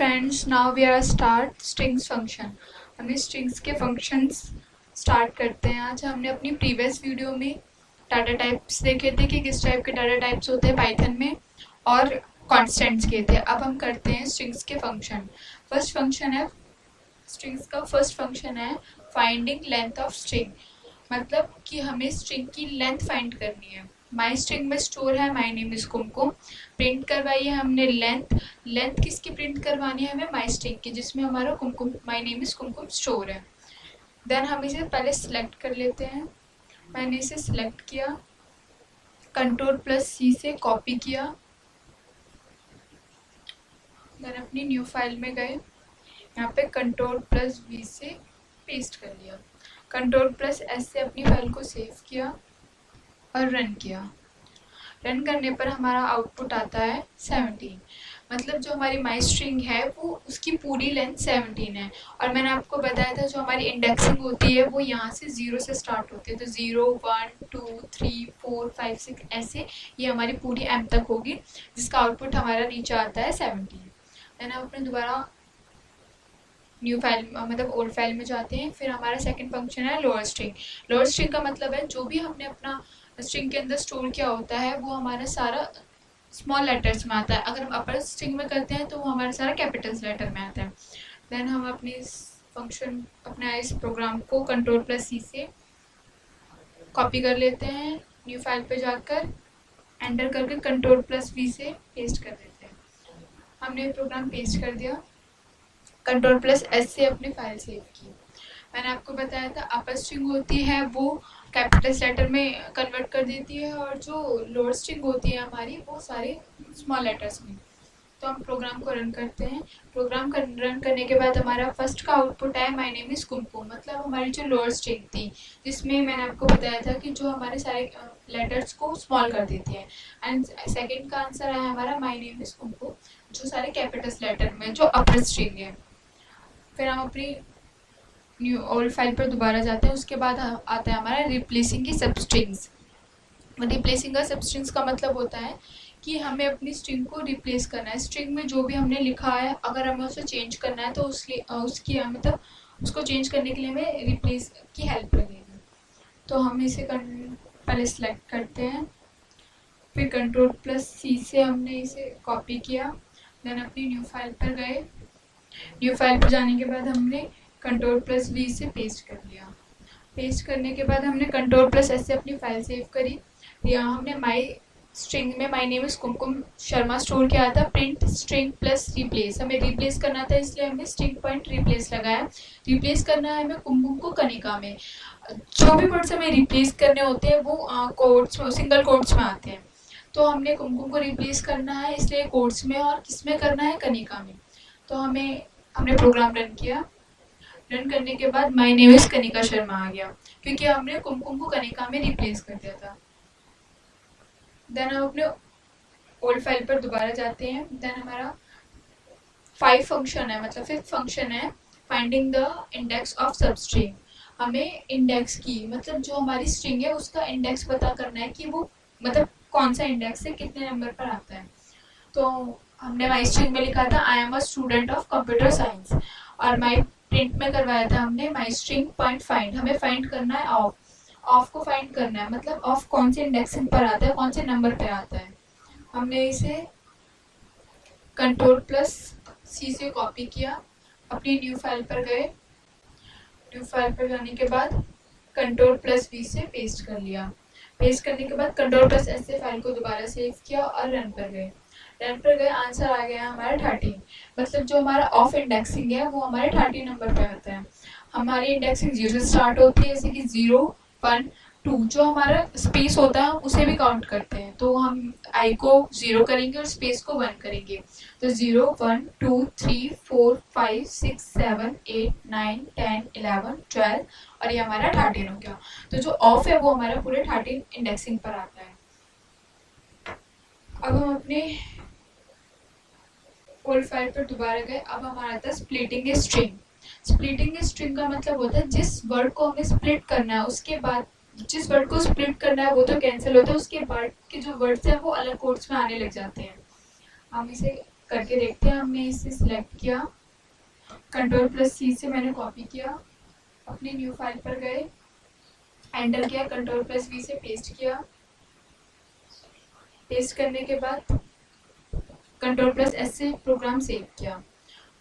Friends, now we are start strings function. हमें strings के functions start करते हैं। आज हमने अपनी प्रीवियस वीडियो में डाटा टाइप्स देखे थे कि किस टाइप के डाटा टाइप्स होते हैं पाइथन में, और कॉन्स्टेंट्स किए थे। अब हम करते हैं स्ट्रिंग्स के फंक्शन। फर्स्ट फंक्शन है स्ट्रिंग्स का फर्स्ट फंक्शन है फाइंडिंग लेंथ ऑफ स्ट्रिंग, मतलब कि हमें स्ट्रिंग की लेंथ फाइंड करनी है। माई स्ट्रिंग में स्टोर है माई नेम इज कुमकुम, प्रिंट करवाई है हमने लेंथ किसकी प्रिंट करवानी है हमें, माई स्ट्रिंग की, जिसमें हमारा Kumkum my name is Kumkum store है। देन हम इसे पहले सिलेक्ट कर लेते हैं। मैंने इसे सिलेक्ट किया, Ctrl+C से कॉपी किया, देन अपनी न्यू फाइल में गए, यहाँ पे Ctrl+V से पेस्ट कर लिया, Ctrl+S से अपनी फाइल को सेव किया और रन किया। रन करने पर हमारा आउटपुट आता है 17, मतलब जो हमारी माई स्ट्रिंग है वो उसकी पूरी लेंथ 17 है। और मैंने आपको बताया था जो हमारी इंडेक्सिंग होती है वो यहाँ से 0 से स्टार्ट होती है, तो 0 1 2 3 4 5 6 ऐसे ये हमारी पूरी m तक होगी, जिसका आउटपुट हमारा नीचे आता है 17। देन हम अपने दोबारा न्यू फाइल मतलब ओल्ड फाइल में जाते हैं। फिर हमारा सेकंड फंक्शन है लोअर स्ट्रिंग। लोअर स्ट्रिंग का मतलब है जो भी हमने अपना स्ट्रिंग के अंदर स्टोर किया होता है वो हमारा सारा स्मॉल लेटर्स में आता है। अगर हम अपर स्ट्रिंग में करते हैं तो वो हमारा सारा कैपिटल्स लेटर में आता है। देन हम अपनी इस फंक्शन अपना इस प्रोग्राम को Ctrl+C से कॉपी कर लेते हैं, न्यू फाइल पे जाकर एंटर करके Ctrl+V से पेस्ट कर देते हैं। हमने प्रोग्राम पेस्ट कर दिया, Ctrl+S से अपनी फाइल सेव की। मैंने आपको बताया था अपर स्ट्रिंग होती है वो कैपिटल लेटर में कन्वर्ट कर देती है, और जो लोअर स्ट्रिंग होती है हमारी वो सारे स्मॉल लेटर्स में। तो हम प्रोग्राम को रन करते हैं। प्रोग्राम रन करने के बाद हमारा फर्स्ट का आउटपुट है माई नेम इज कुमकुम, मतलब हमारी जो लोअर स्ट्रिंग थी जिसमें मैंने आपको बताया था कि जो हमारे सारे लेटर्स को स्मॉल कर देती है। एंड सेकेंड का आंसर है हमारा माई नेम इज कुमकुम, जो सारे कैपिटल लेटर में जो अपर स्ट्रिंग है। फिर हम अपनी न्यू ओल्ड फाइल पर दोबारा जाते हैं। उसके बाद आता है हमारा रिप्लेसिंग की सबस्ट्रिंग्स। रिप्लेसिंग का सबस्ट्रिंग्स का मतलब होता है कि हमें अपनी स्ट्रिंग को रिप्लेस करना है। स्ट्रिंग में जो भी हमने लिखा है अगर हमें उसे चेंज करना है तो उसकी मतलब उसको चेंज करने के लिए हमें रिप्लेस की हेल्प लगेगी। तो हम इसे पहले सिलेक्ट करते हैं, फिर Ctrl+C से हमने इसे कॉपी किया, देन अपनी न्यू फाइल पर गए। न्यू फाइल पर जाने के बाद हमने Ctrl+V से पेस्ट कर लिया। पेस्ट करने के बाद हमने Ctrl+S से अपनी फाइल सेव करी। यहाँ हमने माई स्ट्रिंग में माई name is Kumkum Sharma store किया था। प्रिंट स्ट्रिंग प्लस रिप्लेस, हमें रिप्लेस करना था इसलिए हमने स्ट्रिंग पॉइंट रिप्लेस लगाया। रिप्लेस करना है हमें कुमकुम को कनिका में। जो भी वर्ड्स हमें रिप्लेस करने होते हैं वो कोट्स में, सिंगल कोट्स में आते हैं। तो हमने कुमकुम को रिप्लेस करना है इसलिए कोट्स में, और किस में करना है, कनिका में। तो हमने प्रोग्राम रन किया। रन करने के बाद my name is Kanika Sharma आ गया, क्योंकि हमने कुमकुम को कनिका में रिप्लेस कर दिया था। देन हम अपने ओल्ड फाइल पर दोबारा जाते हैं। देन हमारा 5 फंक्शन है, मतलब 5th फंक्शन है finding the index of substring. हमें इंडेक्स की मतलब जो हमारी स्ट्रिंग है उसका इंडेक्स पता करना है कि वो मतलब कौन सा इंडेक्स है, कितने नंबर पर आता है। तो हमने माई स्ट्रिंग में लिखा था I am a student of computer science, और माई प्रिंट में करवाया था हमने माई स्ट्रिंग पॉइंट फाइंड। हमें फाइंड करना है ऑफ को फाइंड करना है, मतलब ऑफ कौन से इंडेक्सिंग पर आता है, कौन से नंबर पे आता है। हमने इसे Ctrl+C से कॉपी किया, अपनी न्यू फाइल पर गए। न्यू फाइल पर जाने के बाद Ctrl+V से पेस्ट कर लिया। पेस्ट करने के बाद Ctrl+S से फाइल को दोबारा सेव किया और रन पर गए। रन पर गए, आंसर आ गया हमारा 13, मतलब जो हमारा ऑफ इंडेक्सिंग है वो हमारे 13 नंबर पे आता है। हमारी इंडेक्सिंग 0 से स्टार्ट होती है, जैसे कि 0 1 2, जो हमारा स्पेस होता है हम उसे भी काउंट करते हैं। तो हम आई को 0 करेंगे और स्पेस को 1 करेंगे। तो 0 1 2 3 4 5 6 7 8 9 10 11 12, और ये हमारा 13 हो गया। तो जो ऑफ है वो हमारा पूरे 13 इंडेक्सिंग पर आता है। अब हम अपने ओल्ड फाइल पर दोबारा गए। अब हमारा था splitting a string. Splitting a string का मतलब होता है जिस वर्ड को हमें स्प्लिट करना है उसके बाद जिस वर्ड को स्प्लिट करना है वो तो कैंसिल होता है, उसके बाद के जो वर्ड्स हैं वो अलग कोड्स में आने लग जाते हैं। हम इसे करके देखते हैं। हमने इसे सिलेक्ट किया, कंट्रोल प्लस सी से मैंने कॉपी किया, अपनी न्यू फाइल पर गए, एंटर किया, कंट्रोल प्लस वी से पेस्ट किया। पेस्ट करने के बाद कंट्रोल प्लस एस से प्रोग्राम सेव किया।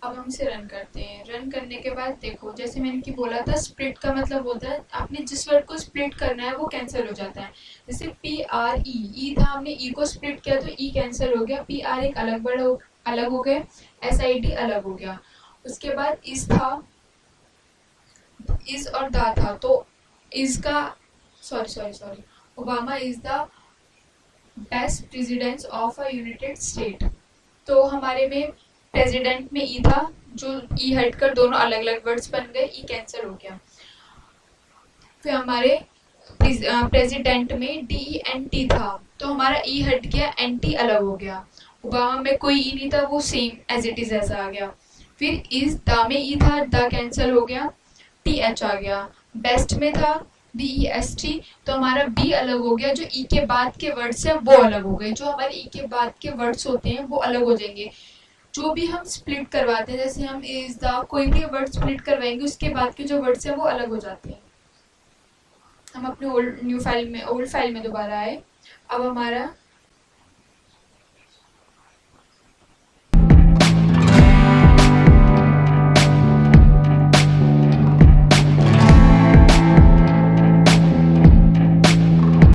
अब हम इसे रन करते हैं। रन करने के बाद देखो, जैसे मैंने कि बोला था, स्प्लिट का मतलब होता है आपने जिस वर्ड को स्प्लिट करना है वो कैंसिल हो जाता है। जैसे पी आर ई था, हमने ई को स्प्लिट किया तो ई कैंसिल हो गया, पी आर एक अलग वर्ड अलग हो गया, एस आई डी अलग हो गया। उसके बाद इस था, इज और दा था, तो इज का sorry Obama is the best president of a United state, तो हमारे में प्रेसिडेंट में ई था, जो ई हटकर दोनों अलग अलग वर्ड्स बन गए, ई कैंसिल हो गया। फिर हमारे प्रेसिडेंट में डी ई एन टी था, तो हमारा ई हट गया, एन टी अलग हो गया। ओबामा में कोई ई नहीं था, वो सेम एज इट इज ऐसा आ गया। फिर इज दा में ई था, दा कैंसिल हो गया, टी एच आ गया। बेस्ट में था बी ई एस टी, तो हमारा बी अलग हो गया, जो ई के बाद के वर्ड्स हैं वो अलग हो गए, जो हमारे ई के बाद के वर्ड्स होते हैं वो अलग हो जाएंगे। जो भी हम स्प्लिट करवाते हैं, जैसे हम इज द कोई भी वर्ड स्प्लिट करवाएंगे, उसके बाद के जो वर्ड्स हैं वो अलग हो जाते हैं। हम अपने ओल्ड फाइल में दोबारा आए। अब हमारा